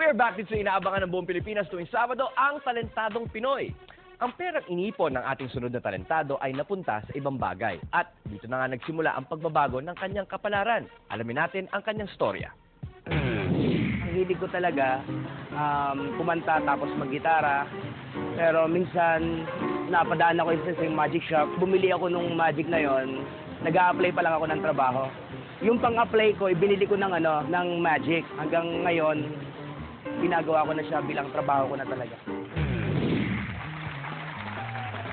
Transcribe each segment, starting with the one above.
We're back dito sa inaabangan ng buong Pilipinas tuwing Sabado, ang Talentadong Pinoy. Ang perang inipon ng ating sunod na talentado ay napunta sa ibang bagay. At dito na nga nagsimula ang pagbabago ng kanyang kapalaran. Alamin natin ang kanyang storya. Ang hilig ko talaga, kumanta tapos mag-gitara. Pero minsan, napadaan ako isa sa magic shop. Bumili ako nung magic na yon. Nag-a-apply pa lang ako ng trabaho. Yung pang-apply ko, binili ko ng magic. Hanggang ngayon, ginagawa ko na siya bilang trabaho ko na talaga.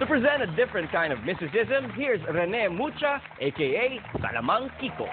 To present a different kind of mysticism, here's Rene Mucha, a.k.a. Salamang Kiko.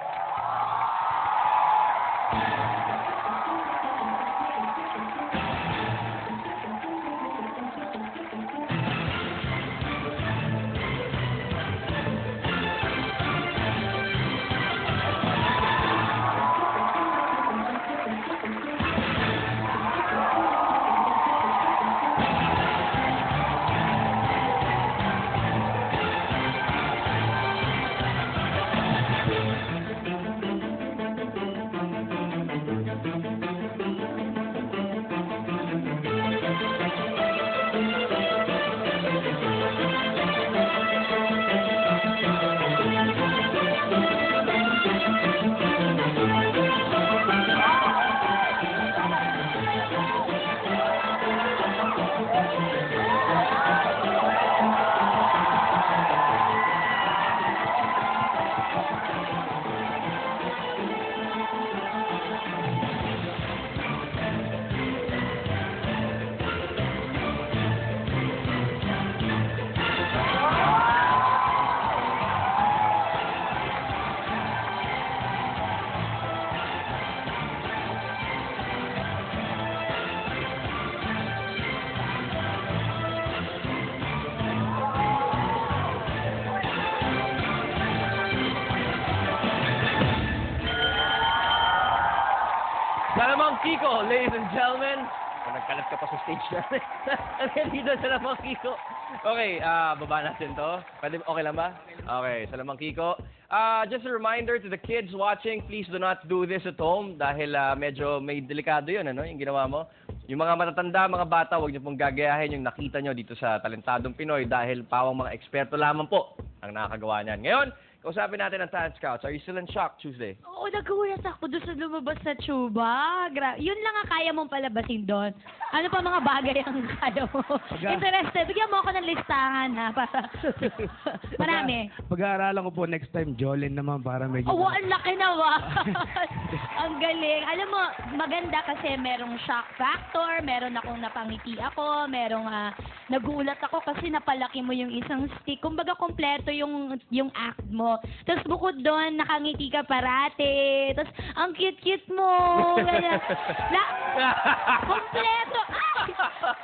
Salamang Kiko, ladies and gentlemen. Nagkalat ka pa sa stage namin. Dito, Salamang Kiko. Okay, baba natin to. Pwede, okay lang ba? Okay, Salamang Kiko. Just a reminder to the kids watching, please do not do this at home dahil medyo may delikado yun, ano, yung ginawa mo. Yung mga matatanda, mga bata, huwag niyo pong gagayahin yung nakita niyo dito sa Talentadong Pinoy dahil pawang mga eksperto lamang po ang nakakagawa niyan. Ngayon, kausapin natin ang Talent Scouts. Are you still in shock, Tuesday? Oo, nagkulat ako doon sa lumabas na tuba. Yun lang ang kaya mong palabasin doon. Ano pa mga bagay ang kaya mo? Interested. Bigyan mo ako ng listahan, ha? Para marami. Pag-aaralan ko po next time, Jolene naman para medyo... Oo, ang laki naman. Ang galing. Alam mo, maganda kasi merong shock factor, meron akong napangiti ako, merong nagulat ako kasi napalaki mo yung isang stick. Kumbaga, kompleto yung act mo. Tapos bukod doon, nakangiti ka parate. Tapos, ang cute-cute mo. Kompleto. Ay!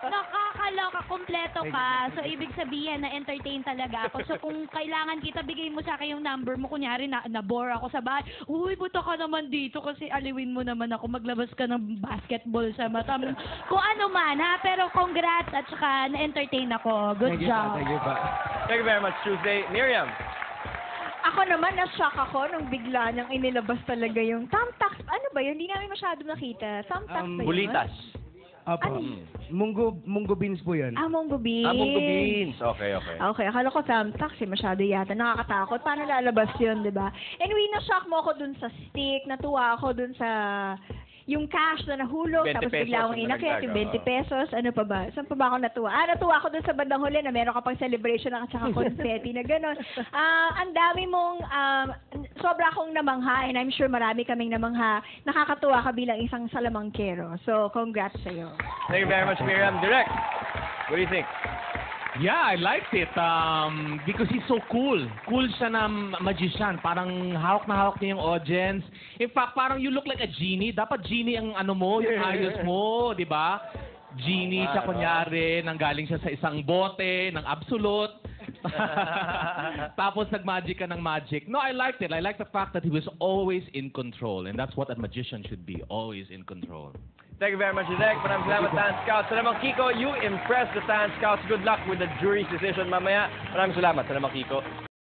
Nakakaloka. Kompleto ka. So, ibig sabihin na entertain talaga ako. So, kung kailangan kita, bigay mo sa akin yung number mo. Kunyari, na-bore ako sa bahay. Uy, buta ka naman dito kasi aliwin mo naman ako. Maglabas ka ng basketball sa mata mo. Kung ano man, ha? Pero congrats at saka na-entertain ako. Good job. Thank you pa. Thank you very much, Tuesday. Miriam. Ako naman, na-shock ako nung bigla niyang inilabas talaga yung thumbtacks. Ano ba yun? Hindi namin masyado nakita. Thumbtacks ba yun? Bulitas. Opo. Munggo beans po yun. Munggo beans. Munggo beans. Okay, okay. Okay, akala ko thumbtacks eh. Masyado yata. Nakakatakot. Paano lalabas yun, di ba? Anyway, na-shock mo ako dun sa stick. Natuwa ako dun sa... yung cash na nahulog, 20 tapos pesos bigla akong na inakit, yung 20 nagtago. pesos, ano pa ba? Saan pa ba ako natuwa? Natuwa ako dun sa bandang huli na meron ka pang celebration at saka confetti na gano'n. Ang dami mong, sobra akong namangha, and I'm sure marami kaming namangha. Nakakatuwa ka bilang isang salamangkero. So, congrats sa'yo. Thank you very much, Miriam. Direct, what do you think? Yeah, I liked it because he's so cool. Cool siya na magician. Parang hawak na hawak niya yung audience. In fact, parang you look like a genie. Dapat genie ang ano mo, yung ayos mo, di ba? Genie siya kunyari, nanggaling siya sa isang bote, ng absolute. Tapos nag-magic ka ng magic. No, I liked it. I liked the fact that he was always in control. And that's what a magician should be, always in control. Thank you very much, Direk. Maraming salamat, Talent Scouts. Salamang Kiko, you impressed the Talent Scouts. Good luck with the jury's decision mamaya. Maraming salamat, Salamang Kiko.